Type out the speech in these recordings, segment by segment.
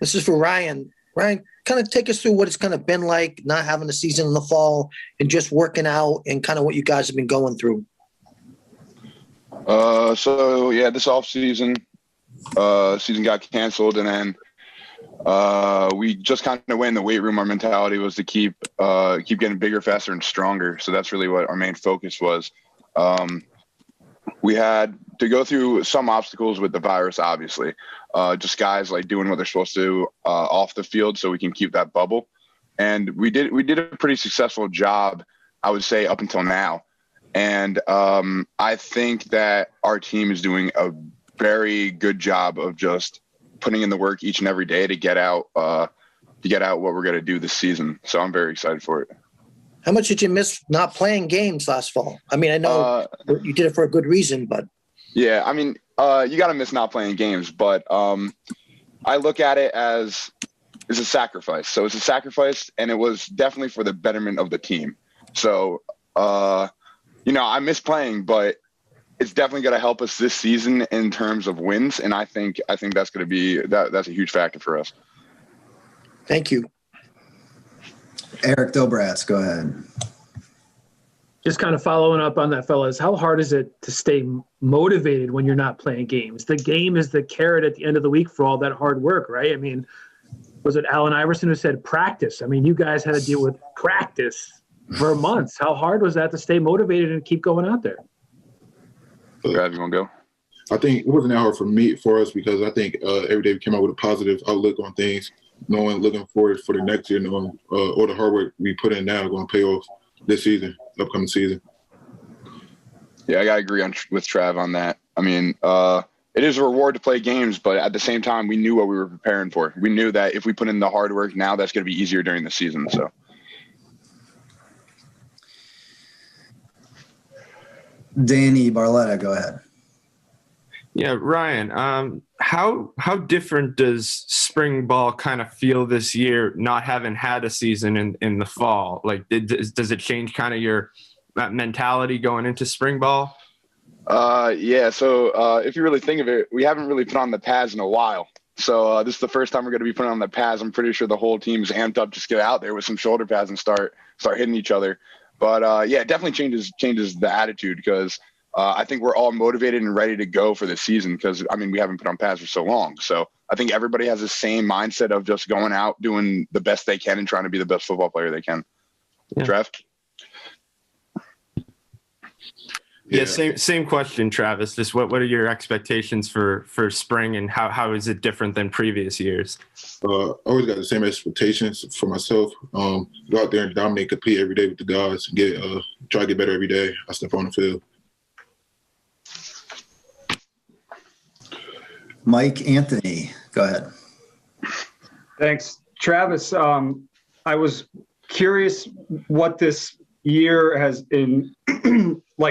This is for Ryan. Ryan, kind of take us through what it's kind of been like not having a season in the fall and just working out and kind of what you guys have been going through. This off season got canceled, and then we just kind of went in the weight room. Our mentality was to keep getting bigger, faster, and stronger. So that's really what our main focus was. We had to go through some obstacles with the virus, obviously. Just guys like doing what they're supposed to off the field, so we can keep that bubble. And we did a pretty successful job, I would say, up until now. And I think that our team is doing a very good job of just putting in the work each and every day to get out what we're going to do this season. So I'm very excited for it. How much did you miss not playing games last fall? I mean, I know you did it for a good reason, but. Yeah, I mean, you got to miss not playing games, but I look at it as it's a sacrifice. So it's a sacrifice, and it was definitely for the betterment of the team. So, I miss playing, but it's definitely going to help us this season in terms of wins, and I think that's going to be that's a huge factor for us. Thank you. Eric Dobratz, go ahead. Just kind of following up on that, fellas, how hard is it to stay motivated when you're not playing games? The game is the carrot at the end of the week for all that hard work, right? I mean, was it Allen Iverson who said practice? I mean, you guys had to deal with practice for months. How hard was that to stay motivated and keep going out there? Brad, you want to go? I think it wasn't that hard for us, because I think every day we came out with a positive outlook on things, looking forward for the next year, knowing all the hard work we put in now going to pay off this season, upcoming season. Yeah, I got to agree with Trav on that. I mean, it is a reward to play games, but at the same time, we knew what we were preparing for. We knew that if we put in the hard work now, that's going to be easier during the season. So. Danny Barletta, go ahead. Yeah, Ryan, how different does spring ball kind of feel this year, not having had a season in the fall? Like, does it change kind of your mentality going into spring ball? Yeah, so if you really think of it, we haven't really put on the pads in a while. So this is the first time we're going to be putting on the pads. I'm pretty sure the whole team's amped up just to get out there with some shoulder pads and start hitting each other. But, yeah, it definitely changes the attitude, because I think we're all motivated and ready to go for the season because, I mean, we haven't put on pads for so long. So I think everybody has the same mindset of just going out, doing the best they can and trying to be the best football player they can. Yeah. Trav? Yeah, same question, Travis. Just what are your expectations for spring, and how is it different than previous years? I always got the same expectations for myself. Go out there and dominate, compete every day with the guys, try to get better every day I step on the field. Mike Anthony, go ahead. Thanks. Travis, I was curious what this year has in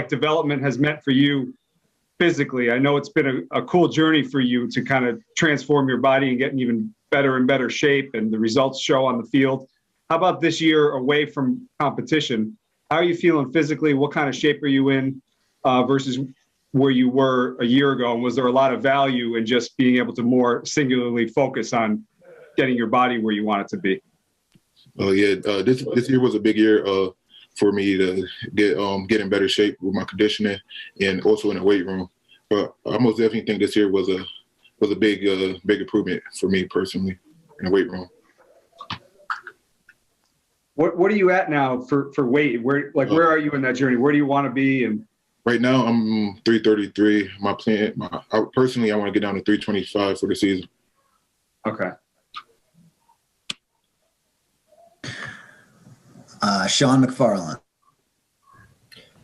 development has meant for you physically. I know it's been a cool journey for you to kind of transform your body and get in even better and better shape, and the results show on the field. How about this year away from competition? How are you feeling physically? What kind of shape are you in versus where you were a year ago? And was there a lot of value in just being able to more singularly focus on getting your body where you want it to be? This year was a big year for me to get in better shape with my conditioning and also in the weight room. But I most definitely think this year was a big improvement for me personally in the weight room. What are you at now for weight? Where are you in that journey? Where do you want to be? And right now I'm 333. My plan, personally, I want to get down to 325 for the season. Okay. Sean McFarland.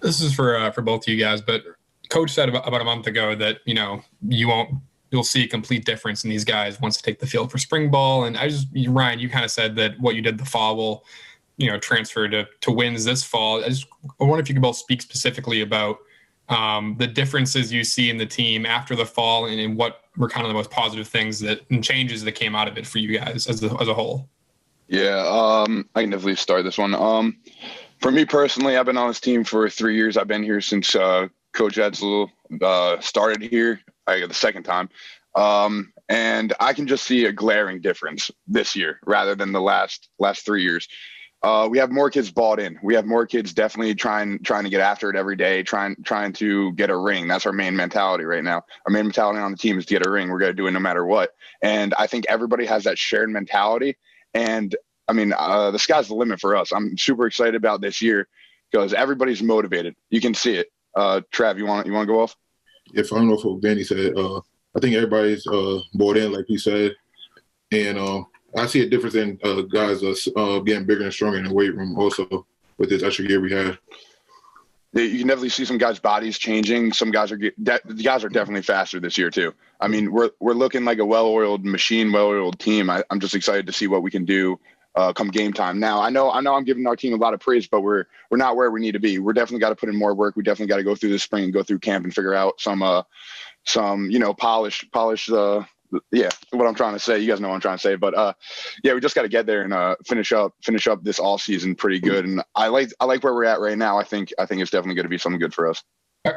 This is for both of you guys, but Coach said about a month ago that, you'll see a complete difference in these guys once they take the field for spring ball. And Ryan, you kind of said that what you did the fall will, transfer to wins this fall. I wonder if you could both speak specifically about the differences you see in the team after the fall and what were kind of the most positive things and changes that came out of it for you guys as a whole. Yeah, I can definitely start this one. For me personally, I've been on this team for 3 years. I've been here since Coach Edsel started here. I got the second time. And I can just see a glaring difference this year rather than the last 3 years. We have more kids bought in. We have more kids definitely trying to get after it every day, trying to get a ring. That's our main mentality right now. Our main mentality on the team is to get a ring. We're going to do it no matter what. And I think everybody has that shared mentality. And I mean, the sky's the limit for us. I'm super excited about this year because everybody's motivated. You can see it. Trav, you want to go off? If I don't know if what Danny said, I think everybody's bought in, like he said, and I see a difference in guys getting bigger and stronger in the weight room. Also, with this extra year we had, you can definitely see some guys' bodies changing. Some guys the guys are definitely faster this year too. I mean, we're looking like a well-oiled machine, well-oiled team. I'm just excited to see what we can do come game time. Now, I know I'm giving our team a lot of praise, but we're not where we need to be. We're definitely got to put in more work. We definitely got to go through the spring and go through camp and figure out some polish what I'm trying to say. You guys know what I'm trying to say, but we just got to get there and finish up this all season pretty good. And I like where we're at right now. I think it's definitely going to be something good for us.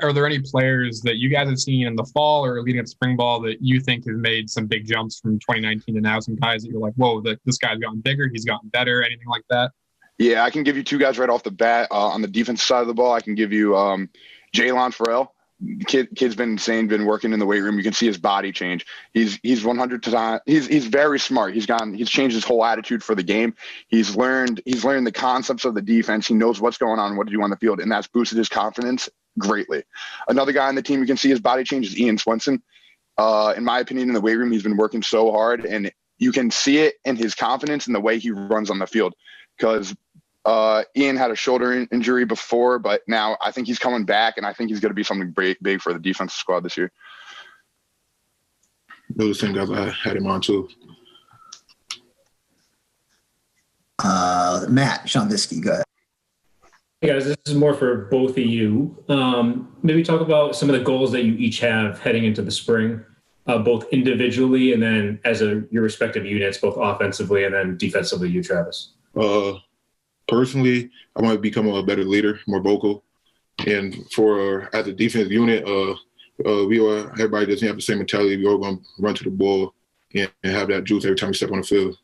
Are there any players that you guys have seen in the fall or leading up to spring ball that you think have made some big jumps from 2019 to now? Some guys that you're like, whoa, this guy's gotten bigger, he's gotten better, anything like that? Yeah, I can give you two guys right off the bat. On the defensive side of the ball, I can give you Jalen Farrell. Kid's been insane, been working in the weight room. You can see his body change. He's 100%. He's very smart. He's changed his whole attitude for the game. He's learned the concepts of the defense. He knows what's going on, what to do on the field, and that's boosted his confidence greatly. Another guy on the team you can see his body change is Ian Swenson. In my opinion, in the weight room, he's been working so hard, and you can see it in his confidence and the way he runs on the field. Because Ian had a shoulder injury before, but now I think he's coming back, and I think he's going to be something big for the defensive squad this year. Those are the same guys I had in mind too. Matt Shonvisky, go ahead. Hey guys, this is more for both of you. Maybe talk about some of the goals that you each have heading into the spring, both individually and then as your respective units, both offensively and then defensively. You, Travis. Personally, I want to become a better leader, more vocal, and as a defensive unit, everybody doesn't have the same mentality. We all going to run to the ball and have that juice every time we step on the field.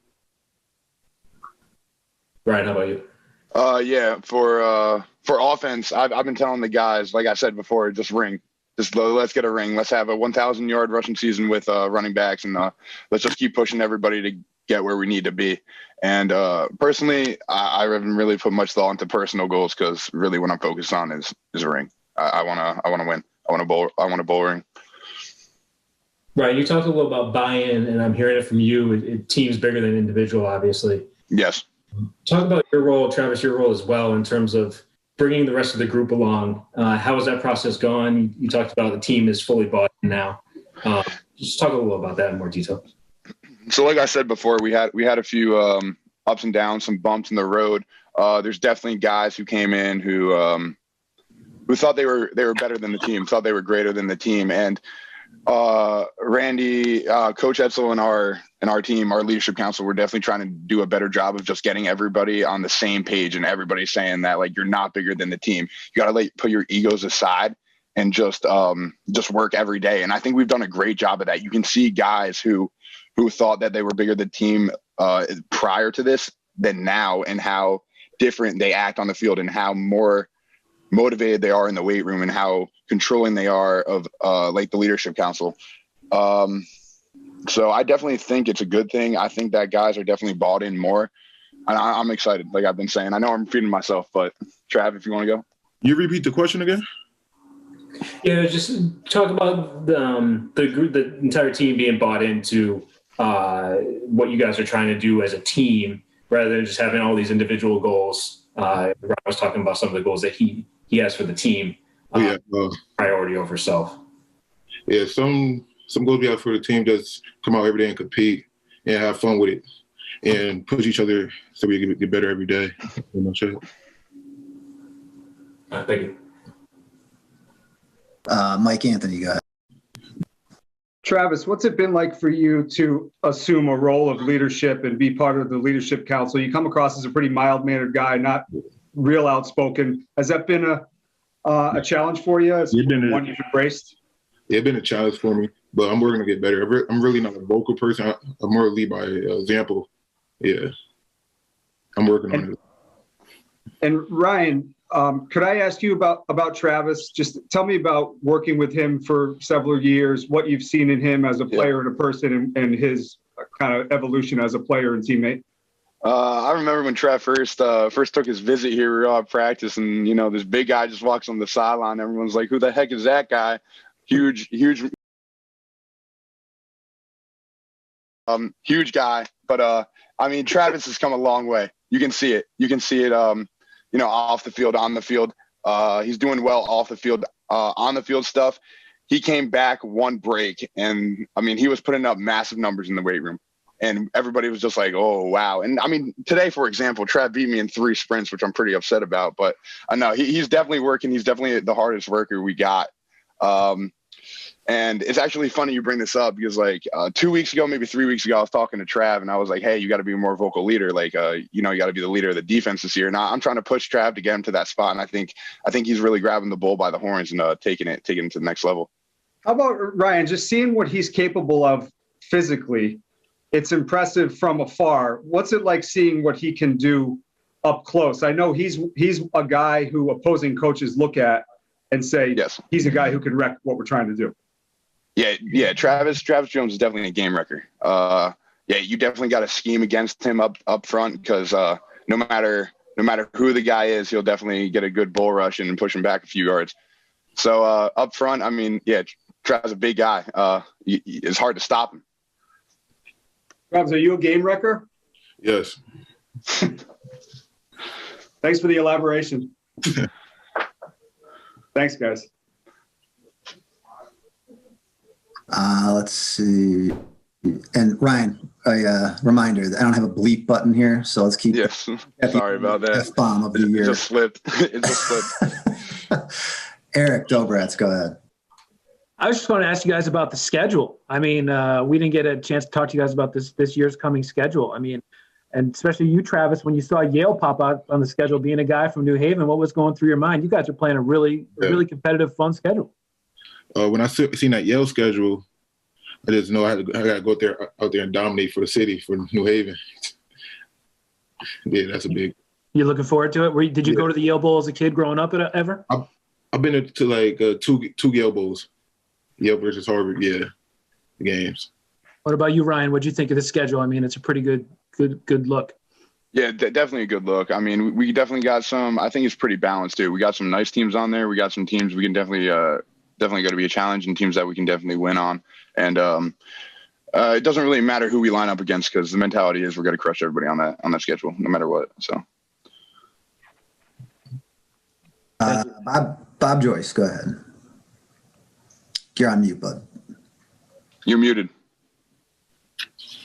Ryan, how about you? For offense, I've been telling the guys, like I said before, just let's get a ring. Let's have a 1,000-yard rushing season with running backs, and let's just keep pushing everybody to get where we need to be. And personally, I haven't really put much thought into personal goals because really what I'm focused on is a ring. I want to win. I want a bowl ring. Right. You talked a little about buy-in, and I'm hearing it from you. Team's bigger than individual, obviously. Yes. Talk about your role, Travis, your role as well in terms of bringing the rest of the group along. How has that process gone? You talked about the team is fully bought in now. Just talk a little about that in more detail. So like I said before, we had a few ups and downs, some bumps in the road. There's definitely guys who came in who thought they were better than the team, thought they were greater than the team. And Randy, Coach Etzel, and our team, our leadership council, we're definitely trying to do a better job of just getting everybody on the same page and everybody saying that like you're not bigger than the team. You got to put your egos aside and just work every day. And I think we've done a great job of that. You can see guys who thought that they were bigger than the team prior to this than now, and how different they act on the field and how more motivated they are in the weight room and how controlling they are of the leadership council. So I definitely think it's a good thing. I think that guys are definitely bought in more. And I'm excited. Like I've been saying, I know I'm repeating myself, but Trav, if you want to go. You repeat the question again? Yeah, just talk about the group, the entire team being bought into what you guys are trying to do as a team, rather than just having all these individual goals. Rob was talking about some of the goals that he has for the team. Priority over self. Yeah, some goals we have for the team just come out every day and compete and have fun with it and push each other so we get better every day. Thank you. Mike Anthony, go ahead. Travis, what's it been like for you to assume a role of leadership and be part of the leadership council? You come across as a pretty mild-mannered guy, not real outspoken. Has that been a challenge for you? One you've embraced? it's been a challenge for me, but I'm working to get better. I'm really not a vocal person. I'm more lead by example. Yeah, I'm working on it. And Ryan, could I ask you about Travis? Just tell me about working with him for several years, what you've seen in him as a player and a person, and his kind of evolution as a player and teammate. I remember when Trav first took his visit here, we were all at practice, and this big guy just walks on the sideline. Everyone's like, "Who the heck is that guy?" Huge guy. But I mean, Travis has come a long way. You can see it. Off the field, on the field. He's doing well off the field, on the field stuff. He came back one break, and I mean, he was putting up massive numbers in the weight room. And everybody was just like, "Oh, wow." And I mean, today, for example, Trav beat me in 3 sprints, which I'm pretty upset about. But I know he's definitely working. He's definitely the hardest worker we got. And it's actually funny you bring this up because 2 weeks ago, maybe 3 weeks ago, I was talking to Trav and I was like, "Hey, you got to be a more vocal leader. You got to be the leader of the defense this year." And I'm trying to push Trav to get him to that spot. And I think he's really grabbing the bull by the horns and taking it to the next level. How about Ryan, just seeing what he's capable of physically? It's impressive from afar. What's it like seeing what he can do up close? I know he's a guy who opposing coaches look at and say, yes, he's a guy who can wreck what we're trying to do. Yeah. Travis Jones is definitely a game wrecker. You definitely got to scheme against him up front because no matter who the guy is, he'll definitely get a good bull rush and push him back a few yards. So up front, I mean, Travis a big guy. It's hard to stop him. Travis, are you a game wrecker? Yes. Thanks for the elaboration. Thanks, guys. Let's see. And Ryan, a reminder that I don't have a bleep button here, so let's keep. Yes. Sorry about that. F-bomb of the year. It just slipped. Eric Dobrats, go ahead. I was just going to ask you guys about the schedule. I mean, we didn't get a chance to talk to you guys about this year's coming schedule. I mean, and especially you, Travis, when you saw Yale pop out on the schedule, being a guy from New Haven, what was going through your mind? You guys are playing a really competitive, fun schedule. When I seen that Yale schedule, I just know I got to go out there and dominate for the city, for New Haven. Yeah, that's a big. You looking forward to it? Did you go to the Yale Bowl as a kid growing up ever? I've been to two Yale Bowls. Yale versus Harvard, the games. What about you, Ryan? What'd you think of the schedule? I mean, it's a pretty good look. Yeah, definitely a good look. I mean, we definitely got some. I think it's pretty balanced too. We got some nice teams on there. We got some teams we can definitely going to be a challenge, and teams that we can definitely win on. And it doesn't really matter who we line up against because the mentality is we're going to crush everybody on that schedule, no matter what. So. Bob Joyce, go ahead. You're on mute, bud. You're muted.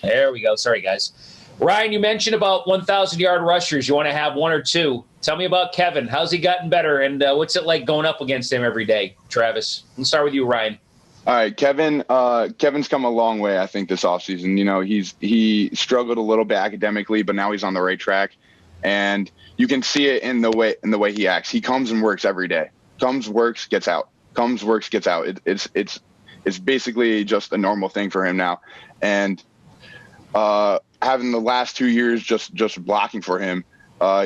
There we go. Sorry, guys. Ryan, you mentioned about 1,000-yard rushers. You want to have 1 or 2. Tell me about Kevin. How's he gotten better, and what's it like going up against him every day, Travis? Let's start with you, Ryan. All right, Kevin's come a long way, I think, this offseason. He struggled a little bit academically, but now he's on the right track, and you can see it in the way he acts. He comes and works every day. Comes, works, gets out. Comes, works, gets out. It's basically just a normal thing for him now, and having the last 2 years just blocking for him,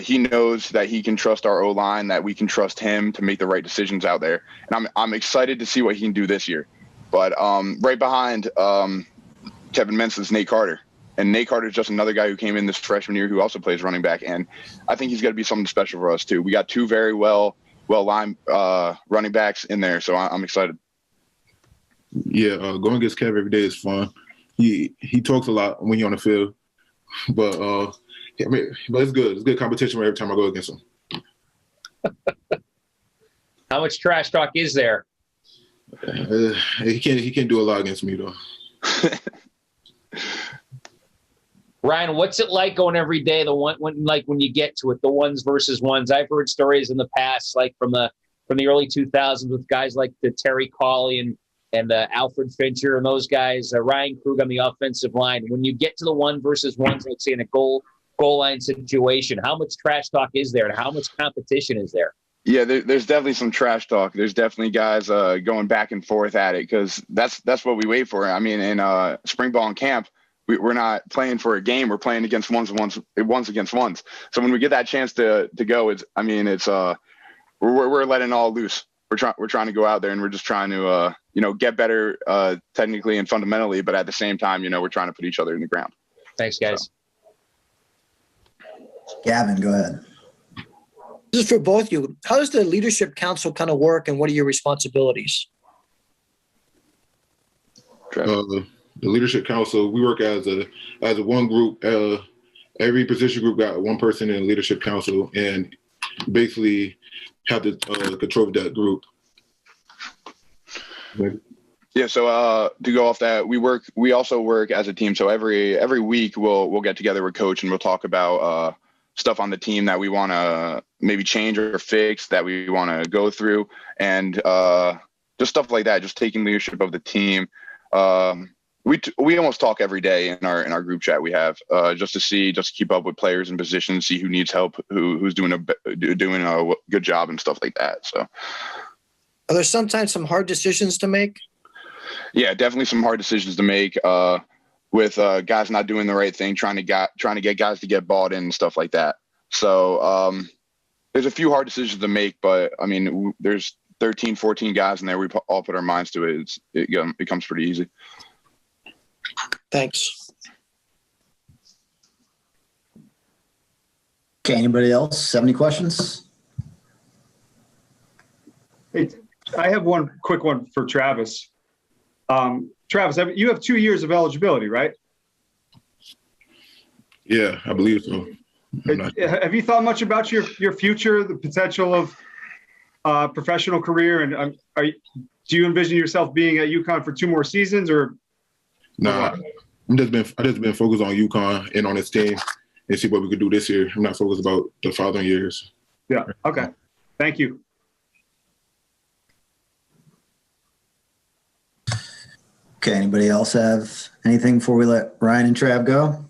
he knows that he can trust our O-line, that we can trust him to make the right decisions out there, and I'm excited to see what he can do this year. But right behind Kevin Mensah is Nate Carter, and Nate Carter is just another guy who came in this freshman year who also plays running back, and I think he's going to be something special for us too. We got 2 very well-lined running backs in there, so I'm excited. Yeah, going against Kev every day is fun. He talks a lot when you're on the field, but but it's good. It's good competition every time I go against him. How much trash talk is there? He can't do a lot against me though. Ryan, what's it like going every day? When you get to it, the ones versus ones. I've heard stories in the past, like from the early 2000s, with guys like the Terry Cawley and Alfred Fincher and those guys. Ryan Krug on the offensive line. When you get to the 1 versus 1s, let's say in a goal line situation, how much trash talk is there, and how much competition is there? Yeah, there's definitely some trash talk. There's definitely guys going back and forth at it because that's what we wait for. I mean, in spring ball and camp, we're not playing for a game. We're playing against ones against ones. So when we get that chance to go, we're letting all loose. We're trying to go out there and we're just trying to get better technically and fundamentally, but at the same time, we're trying to put each other in the ground. Thanks, guys. So. Gavin, go ahead. This is for both of you. How does the leadership council kind of work, and what are your responsibilities? The leadership council, we work as a one group. Every position group got one person in the leadership council, and basically have the control of that group. Yeah. So to go off that, we also work as a team. So every week we'll get together with coach and we'll talk about stuff on the team that we want to maybe change or fix, that we want to go through, and just stuff like that. Just taking leadership of the team. We almost talk every day in our group chat we have, just to keep up with players and positions, see who needs help, who's doing a good job and stuff like that. So, are there sometimes some hard decisions to make? Yeah, definitely some hard decisions to make. With guys not doing the right thing, trying to get guys to get bought in and stuff like that. So there's a few hard decisions to make, but I mean, there's 13, 14 guys in there. We all put our minds to it. It becomes pretty easy. Thanks. Okay, anybody else have any questions? Hey, I have one quick one for Travis. Travis, you have 2 years of eligibility, right? Yeah, I believe so. Have you thought much about your future, the potential of professional career, and do you envision yourself being at UConn for 2 more seasons, or? Nah, I just been focused on UConn and on this team and see what we could do this year. I'm not focused about the following years. Yeah. Okay. Thank you. Okay, anybody else have anything before we let Ryan and Trav go?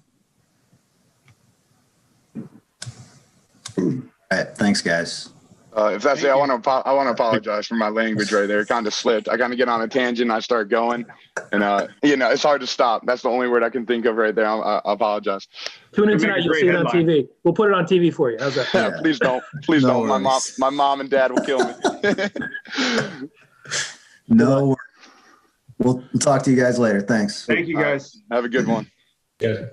All right, thanks, guys. If that's it, I want to apologize for my language right there. It kind of slipped. I kind of get on a tangent. I start going, and it's hard to stop. That's the only word I can think of right there. I apologize. Tune in tonight. You'll see it on TV. We'll put it on TV for you. How's that? Yeah, please don't. Please No don't. worries. My mom and dad will kill me. No worries. We'll talk to you guys later. Thanks. Thank you, guys. Have a good one. Yeah.